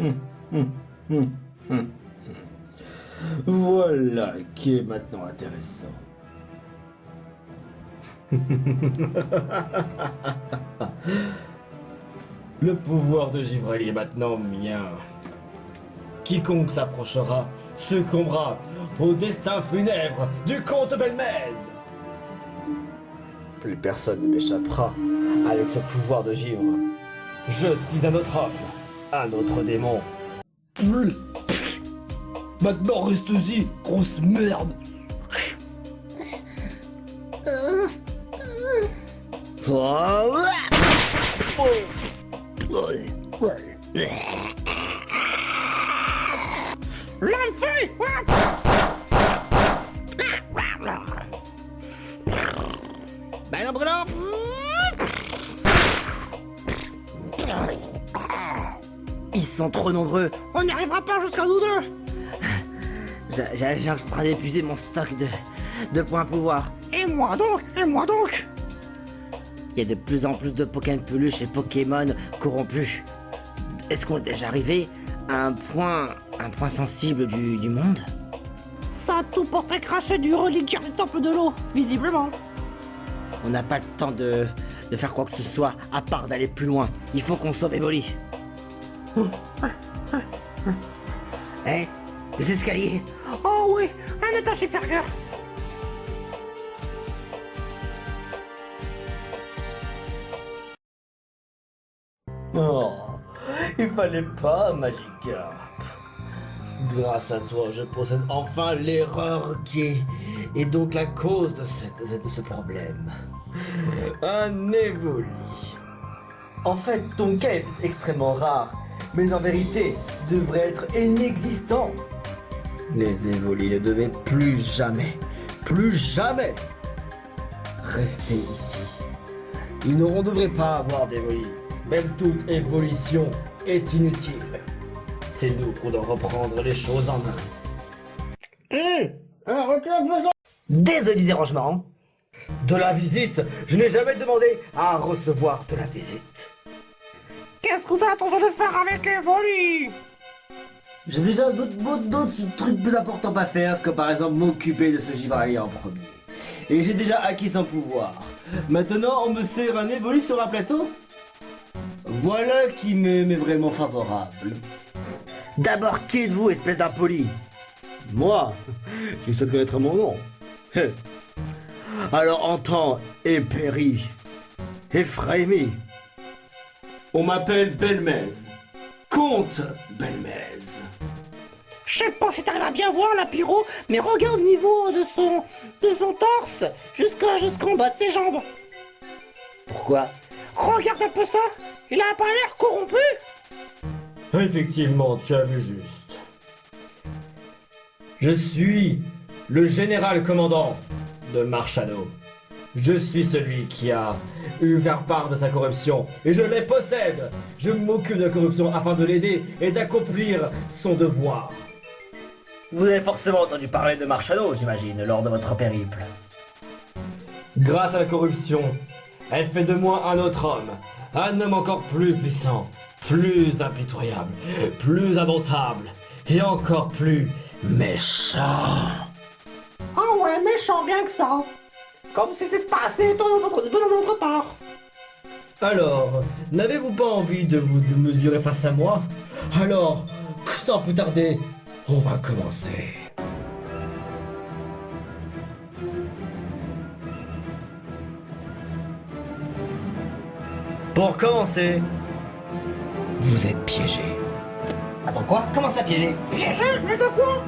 Hum, hum, hum, hum. Voilà qui est maintenant intéressant. Le pouvoir de Givril est maintenant mien. Quiconque s'approchera succombera au destin funèbre du comte Belmez. Plus personne ne m'échappera avec ce pouvoir de givre. Je suis un autre homme, un autre démon. Maintenant reste-y, grosse merde. Ben non, Bruno. Ils sont trop nombreux. On n'y arrivera pas jusqu'à nous deux. J'ai en train d'épuiser mon stock de points pouvoir. Et moi donc. Il y a de plus en plus de Pokémon peluches et Pokémon corrompus. Est-ce qu'on est déjà arrivé à un point sensible du monde? Ça a tout porté cracher du reliquaire du temple de l'eau, visiblement. On n'a pas le temps de faire quoi que ce soit, à part d'aller plus loin. Il faut qu'on sauve Evoli. Eh, des escaliers. Oh oui, un état supérieur. Oh, il fallait pas, Magikarp. Grâce à toi, je possède enfin l'erreur qui est donc la cause de ce problème. Un Evoli. En fait, ton cas est extrêmement rare, mais en vérité, devrait être inexistant. Les Evolis ne devaient plus jamais rester ici. Ils ne devraient pas avoir d'Evolis. Même toute évolution est inutile. C'est nous qu'on doit reprendre les choses en main. Un recul. Désolé du dérangement. De la visite, je n'ai jamais demandé à recevoir de la visite. Qu'est-ce que vous avez l'intention de faire avec Evoli? J'ai déjà d'autres trucs plus importants à faire que par exemple m'occuper de ce Givril en premier. Et j'ai déjà acquis son pouvoir. Maintenant on me sert un Evoli sur un plateau? Voilà qui m'est vraiment favorable. D'abord, qui êtes-vous, espèce d'impoli? Moi? Tu souhaites connaître mon nom? Alors entends, Épéri, Ephraimi. On m'appelle Belmez. Comte Belmez. Je sais pas si t'arrives à bien voir la pyro, mais regarde le niveau de son torse jusqu'en bas de ses jambes. Pourquoi? Regarde un peu ça, il a pas l'air corrompu. Effectivement, tu as vu juste. Je suis le général commandant de Marshano. Je suis celui qui a eu faire part de sa corruption et je les possède. Je m'occupe de la corruption afin de l'aider et d'accomplir son devoir. Vous avez forcément entendu parler de Marshalo, j'imagine, lors de votre périple. Grâce à la corruption, elle fait de moi un autre homme. Un homme encore plus puissant, plus impitoyable, plus indomptable et encore plus méchant. Ah ouais, méchant, bien que ça. Comme si c'était pas assez étonnant de votre part. Alors, n'avez-vous pas envie de vous mesurer face à moi? Alors, sans plus tarder, on va commencer. Pour commencer, Vous êtes piégé. attends quoi? Comment ça piéger? Piégé, mais de quoi?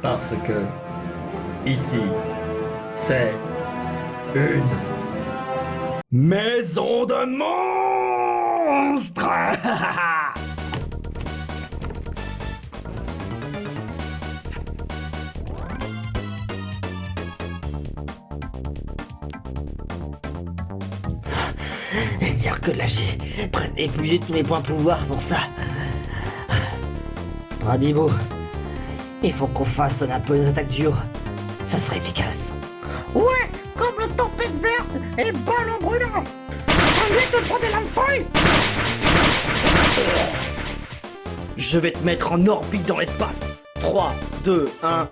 Parce que, ici, c'est une maison de monstres. Et dire que là j'ai presque épuisé tous mes points pouvoir pour ça. Bradibo, il faut qu'on fasse un peu des attaques duo. Ça serait efficace. Ouais, comme le tempête verte et ballon brûlant. Au lieu de prendre des lames folles. Je vais te mettre en orbite dans l'espace. 3, 2, 1.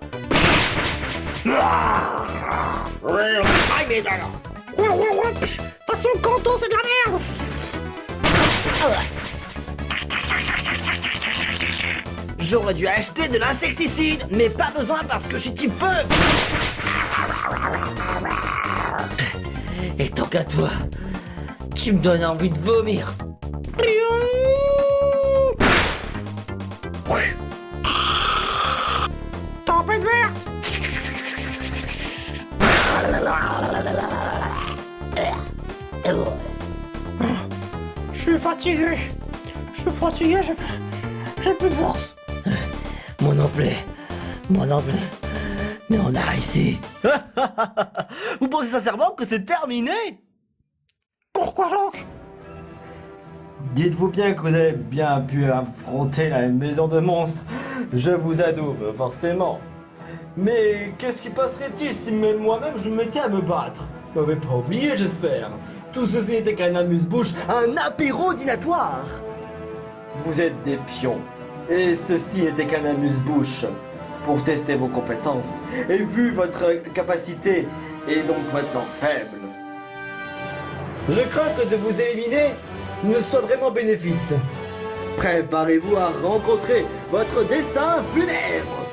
Aïe, mais alors. Ouais. De toute façon, Kanto, c'est de la merde. J'aurais dû acheter de l'insecticide, mais pas besoin parce que je suis type feu. Et tant qu'à toi, tu me donnes envie de vomir. Tempête verte. Je suis fatigué. J'ai plus de force. Mon non plus. Mais on a réussi. Vous pensez sincèrement que c'est terminé? Pourquoi donc? Dites-vous bien que vous avez bien pu affronter la maison de monstres. Je vous adoube, forcément. Mais qu'est-ce qui passerait-il si même moi-même je me mettais à me battre? Vous m'avez pas oublié, j'espère. Tout ceci n'était qu'un amuse-bouche, un apéro dînatoire. Vous êtes des pions. Et ceci n'était qu'un amuse-bouche pour tester vos compétences. Et vu votre capacité est donc maintenant faible, je crains que de vous éliminer ne soit vraiment bénéfice. Préparez-vous à rencontrer votre destin funèbre.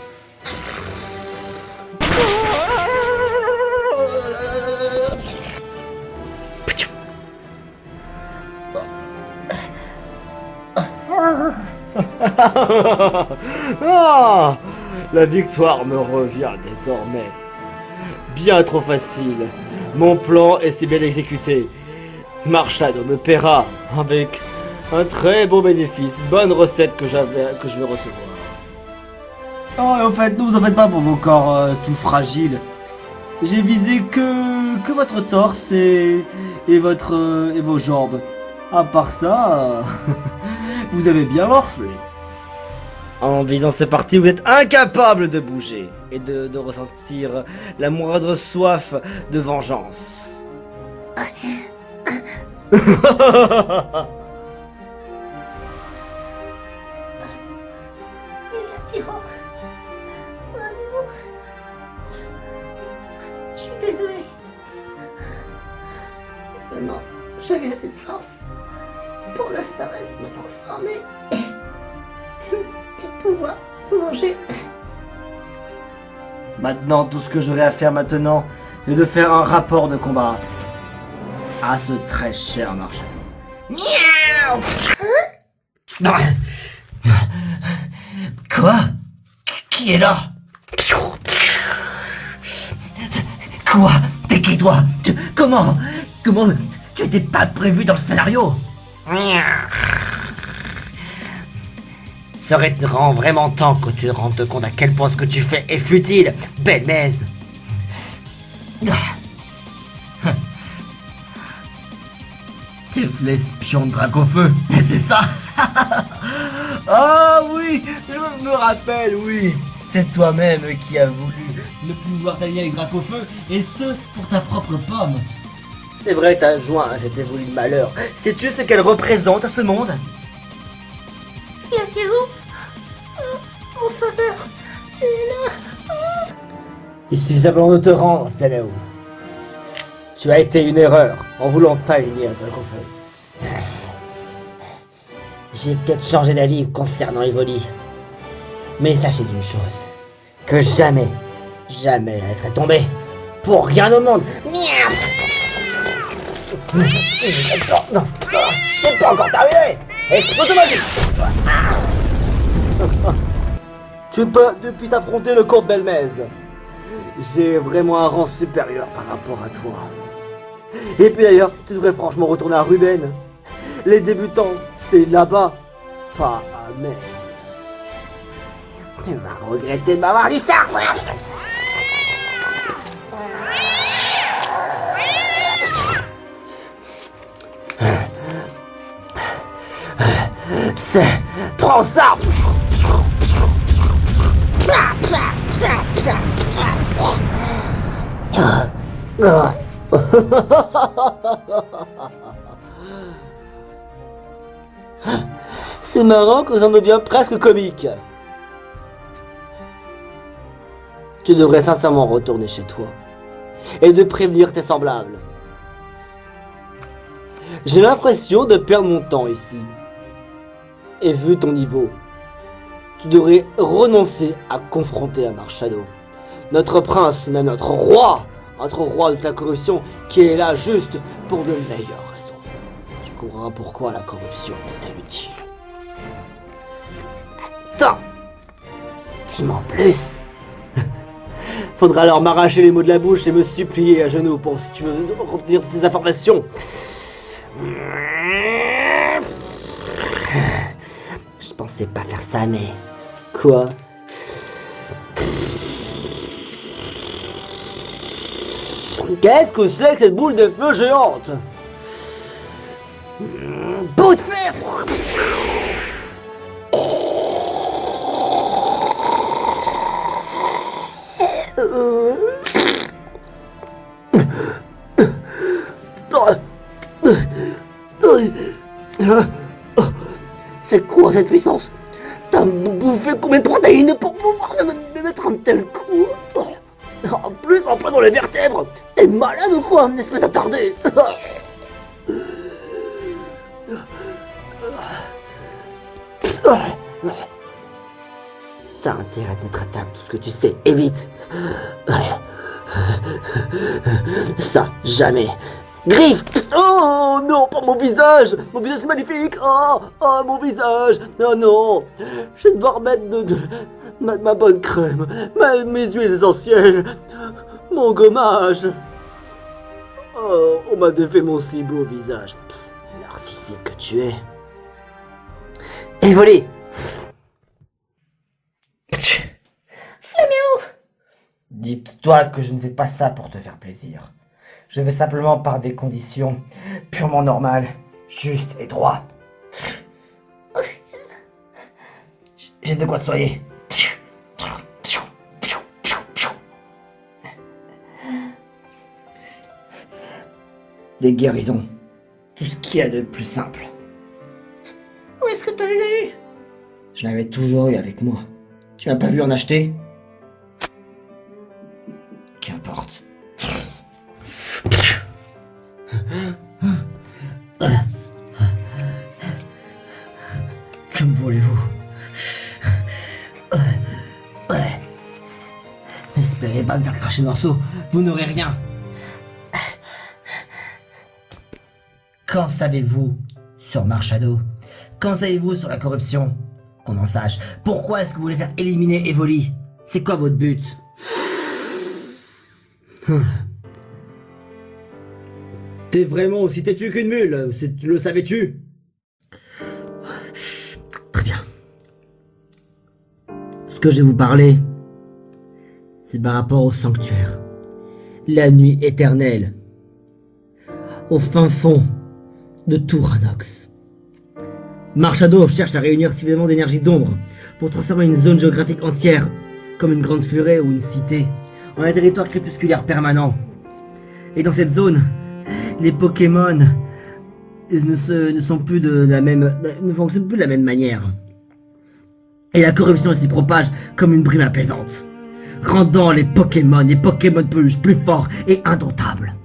Ah, la victoire me revient désormais. Bien trop facile. Mon plan est si bien exécuté. Marshado me paiera avec un très beau bénéfice. Bonne recette que je vais recevoir. Oh, et en fait, ne vous en faites pas pour vos corps tout fragiles. J'ai visé que votre torse et vos jambes. À part ça, vous avez bien morflé. En visant ces parties, vous êtes incapable de bouger et de ressentir la moindre soif de vengeance. Je suis désolée. Si seulement j'avais assez de force pour ne serait-ce me transformer et pouvoir vous manger. Maintenant, tout ce que j'aurai à faire maintenant, c'est de faire un rapport de combat à ce très cher Marshado. Quoi? Qui est là? Quoi? T'es qui toi? Comment? Tu étais pas prévu dans le scénario? Serait vraiment temps que tu te rendes compte à quel point ce que tu fais est futile, belle maise. T'es l'espion de Dracofeu, c'est ça? Ah oui, je me rappelle, oui. C'est toi-même qui as voulu ne plus vouloir t'allier avec Dracofeu, et ce, pour ta propre pomme. C'est vrai, t'as joint à cette évolue de malheur. Sais-tu ce qu'elle représente à ce monde? Yakiru, mon sauveur, tu es là. Il suffit simplement de te rendre, Flaméo. Tu as été une erreur en voulant t'aligner à Dracofeu. J'ai peut-être changé d'avis concernant Evoli. Mais sachez d'une chose, que jamais, jamais elle serait tombée. Pour rien au monde. Non, c'est pas encore terminé. Explosion magique. Tu ne puisses affronter le comte Belmez. J'ai vraiment un rang supérieur par rapport à toi. Et puis d'ailleurs, tu devrais franchement retourner à Ruben. Les débutants, c'est là-bas, pas à Mer. Tu vas regretter de m'avoir dit ça. Prends ça. C'est marrant que j'en deviens presque comique. Tu devrais sincèrement retourner chez toi et de prévenir tes semblables. J'ai l'impression de perdre mon temps ici. Et vu ton niveau, tu devrais renoncer à confronter Amar Shadow. Notre prince, même notre roi de la corruption, qui est là juste pour de meilleures raisons. Tu comprends pourquoi la corruption est inutile. Attends, dis-moi plus. Faudra alors m'arracher les mots de la bouche et me supplier à genoux pour si tu veux obtenir toutes ces informations. Je pensais pas faire ça, mais... Quoi? Qu'est-ce que c'est que cette boule de feu géante? Bout de fer! C'est quoi cette puissance? T'as bouffé combien de protéines pour pouvoir me mettre un tel coup? En plus, en plein dans les vertèbres! T'es malade ou quoi, espèce d'attardé? T'as intérêt à te mettre à table tout ce que tu sais, et vite! Ça, jamais! Griffe! Oh non, pas mon visage! Mon visage c'est magnifique! Oh mon visage! Oh non! Je vais devoir mettre ma bonne crème, mes huiles essentielles, mon gommage! Oh, on m'a défait mon si beau visage. Psst, narcissique que tu es. Et volé! Flaméo, Dis-toi que je ne fais pas ça pour te faire plaisir. Je vais simplement par des conditions purement normales, justes et droits. J'ai de quoi te soigner. Des guérisons. Tout ce qu'il y a de plus simple. où est-ce que tu les as eus? Je l'avais toujours eu avec moi. Tu m'as pas vu en acheter? Qu'importe. Que voulez-vous? N'espérez pas me faire cracher le morceau, vous n'aurez rien. Qu'en savez-vous sur Amar Shadow? Qu'en savez-vous sur la corruption? Qu'on en sache. Pourquoi est-ce que vous voulez faire éliminer Evoli? C'est quoi votre but? T'es vraiment aussi têtu qu'une mule, le savais-tu? Très bien. Ce que je vais vous parler, c'est par rapport au sanctuaire. La nuit éternelle. Au fin fond de tout Ranox. Marshado cherche à réunir suffisamment d'énergie d'ombre pour transformer une zone géographique entière, comme une grande forêt ou une cité, en un territoire crépusculaire permanent. Et dans cette zone, les Pokémon ne sont plus ne fonctionnent plus de la même manière. Et la corruption s'y propage comme une brume apaisante, rendant les Pokémon peluches plus forts et indomptables.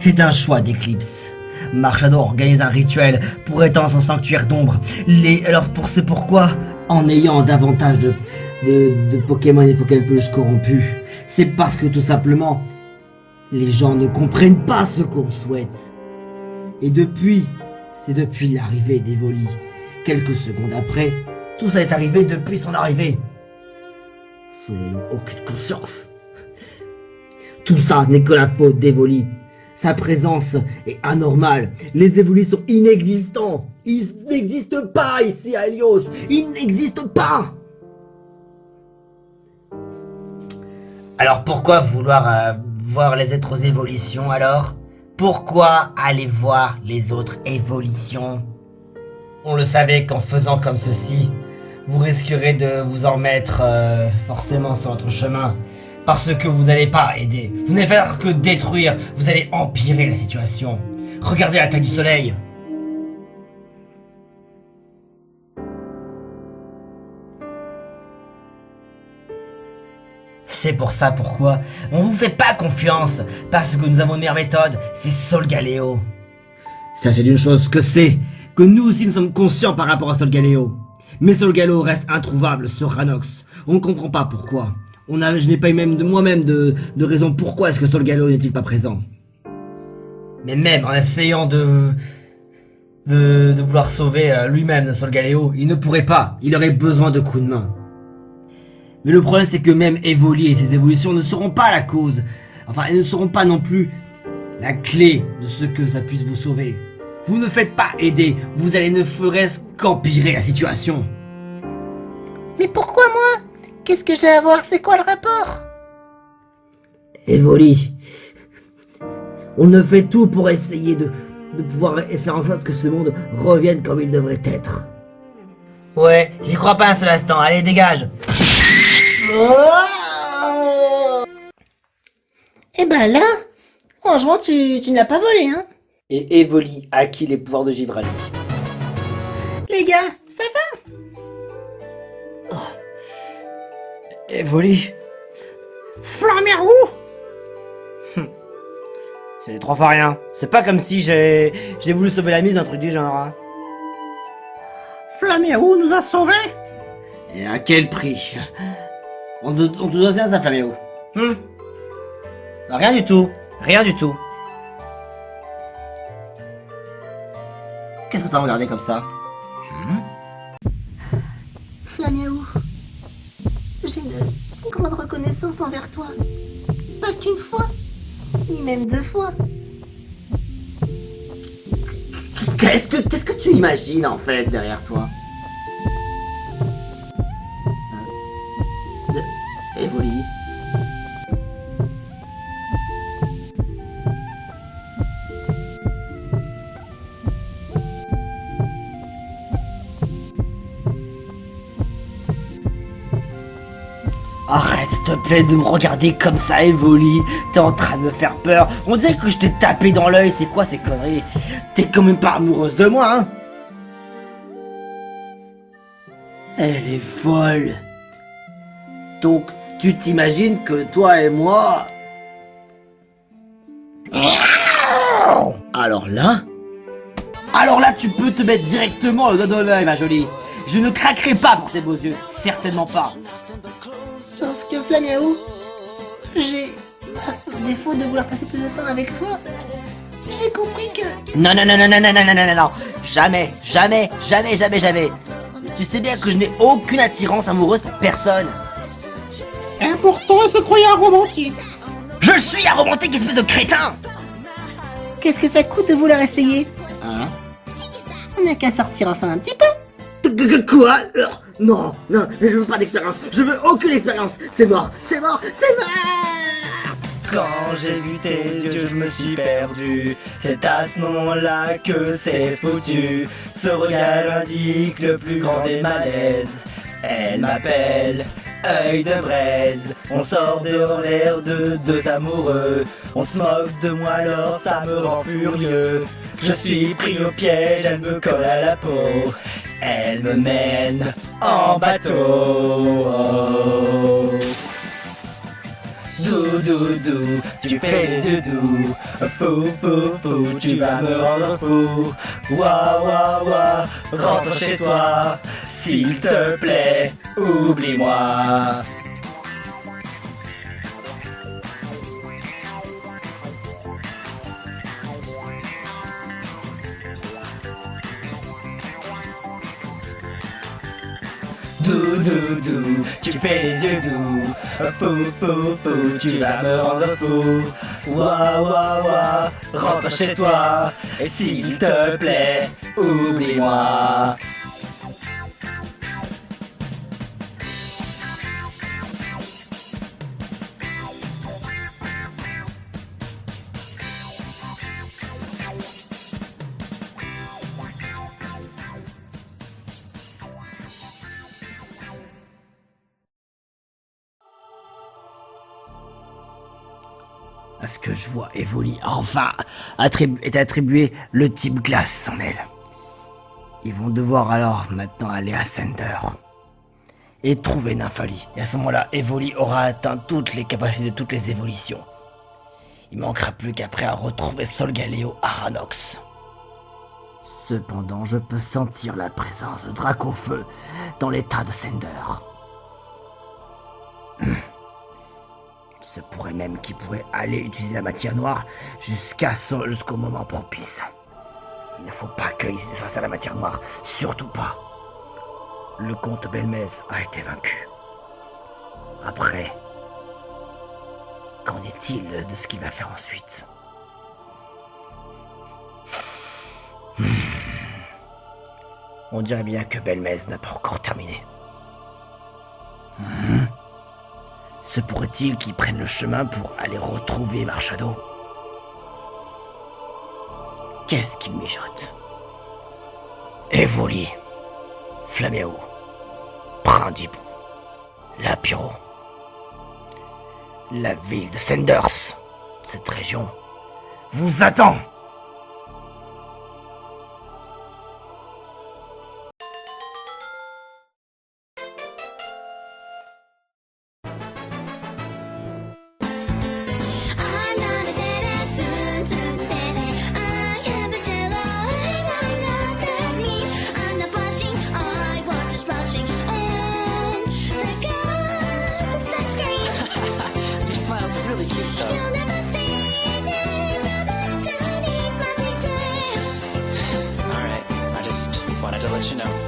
C'est un choix d'Eclipse. Marshado organise un rituel pour étendre son sanctuaire d'ombre. C'est pourquoi, en ayant davantage de Pokémon et Pokémon peluches corrompus, c'est parce que tout simplement, les gens ne comprennent pas ce qu'on souhaite. Et c'est depuis l'arrivée d'Evoli, quelques secondes après, tout ça est arrivé depuis son arrivée. Je n'ai donc aucune conscience. Tout ça n'est que la faute d'Evoli. Sa présence est anormale. Les Evolis sont inexistants. Ils n'existent pas ici à Helios. Ils n'existent pas. Alors pourquoi vouloir voir les autres évolutions alors? Pourquoi aller voir les autres évolutions? On le savait qu'en faisant comme ceci, vous risquerez de vous en mettre forcément sur votre chemin. Parce que vous n'allez pas aider. Vous n'allez faire que détruire. Vous allez empirer la situation. Regardez l'attaque du soleil. C'est pour ça pourquoi on vous fait pas confiance. Parce que nous avons une meilleure méthode. C'est Solgaleo. Sachez d'une chose que nous aussi nous sommes conscients par rapport à Solgaleo. Mais Solgaleo reste introuvable sur Ranox. On ne comprend pas pourquoi. Je n'ai pas eu même moi-même de raison pourquoi est-ce que Solgaleo n'est-il pas présent. Mais même en essayant de vouloir sauver lui-même Solgaleo, il ne pourrait pas. Il aurait besoin de coups de main. Mais le problème c'est que même Evoli et ses évolutions ne seront pas la cause. Enfin, elles ne seront pas non plus la clé de ce que ça puisse vous sauver. Vous ne faites pas aider. Vous allez ne ferait-ce qu'empirer la situation. Mais pourquoi moi? Qu'est-ce que j'ai à voir? C'est quoi le rapport? Evoli, on ne fait tout pour essayer de pouvoir faire en sorte que ce monde revienne comme il devrait être. Ouais, j'y crois pas un seul instant. Allez, dégage. Eh ben là, franchement, tu ne l'as pas volé, hein? Et Evoli a acquis les pouvoirs de Givrali. Les gars, ça va? Evoli, Flamerou! c'est 3 fois rien. C'est pas comme si j'ai voulu sauver la mise d'un truc du genre. Hein. Flamerou nous a sauvés! Et à quel prix? On te doit ça, Flaméo. Rien du tout. Rien du tout. Qu'est-ce que t'as regardé comme ça? Flaméo, j'ai de grande reconnaissance envers toi. Pas qu'une fois, ni même 2 fois. Qu'est-ce que tu imagines en fait derrière toi? Evoli. Arrête, s'il te plaît, de me regarder comme ça, Evoli. T'es en train de me faire peur. On dirait que je t'ai tapé dans l'œil. C'est quoi ces conneries? T'es quand même pas amoureuse de moi, hein? Elle est folle. Donc, tu t'imagines que toi et moi... Alors là, tu peux te mettre directement le doigt dans l'œil, ma jolie. Je ne craquerai pas pour tes beaux yeux. Certainement pas. Sauf que Flaméo, j'ai, à défaut de vouloir passer plus de temps avec toi, j'ai compris que... Non. Jamais. Tu sais bien que je n'ai aucune attirance amoureuse pour personne. Et pourtant, elle se croyait un romantique. Je suis un romantique, espèce de crétin. Qu'est-ce que ça coûte de vouloir essayer? Hein? On n'a qu'à sortir ensemble un petit peu. Quoi? Non, je veux pas d'expérience. Je veux aucune expérience. C'est mort. Quand j'ai vu tes yeux, je me suis perdu. C'est à ce moment-là que c'est foutu. Ce regard indique le plus grand des malaises. Elle m'appelle œil de braise. On sort dehors l'air de deux amoureux. On se moque de moi alors ça me rend furieux. Je suis pris au piège, elle me colle à la peau. Elle me mène en bateau. Dou dou dou, tu fais les yeux doux. Fou fou fou, tu vas me rendre fou. Ouah ouah ouah, rentre chez toi. S'il te plaît, oublie-moi. Dou dou dou, tu fais les yeux doux. Fou fou fou, tu vas me rendre fou. Ouah ouah ouah, rentre chez toi. Et s'il te plaît, oublie-moi. À ce que je vois, Evoli a enfin est attribué le type glace en elle. Ils vont devoir alors maintenant aller à Sender et trouver Nymphalie. Et à ce moment-là, Evoli aura atteint toutes les capacités de toutes les évolutions. Il manquera plus qu'après à retrouver Solgaleo Aranox. Cependant, je peux sentir la présence de Dracofeu dans l'état de Sender. Il se pourrait même qu'il pourrait aller utiliser la matière noire jusqu'au moment propice. Il ne faut pas qu'il se fasse à la matière noire, surtout pas. Le comte Belmez a été vaincu. Après, qu'en est-il de ce qu'il va faire ensuite? On dirait bien que Belmez n'a pas encore terminé. Se pourrait-il qu'il prenne le chemin pour aller retrouver Marchado? Qu'est-ce qu'il mijote? Evoli, Flaméo, Brindibou, Lapiro, la ville de Senders, cette région, vous attend! Let you know.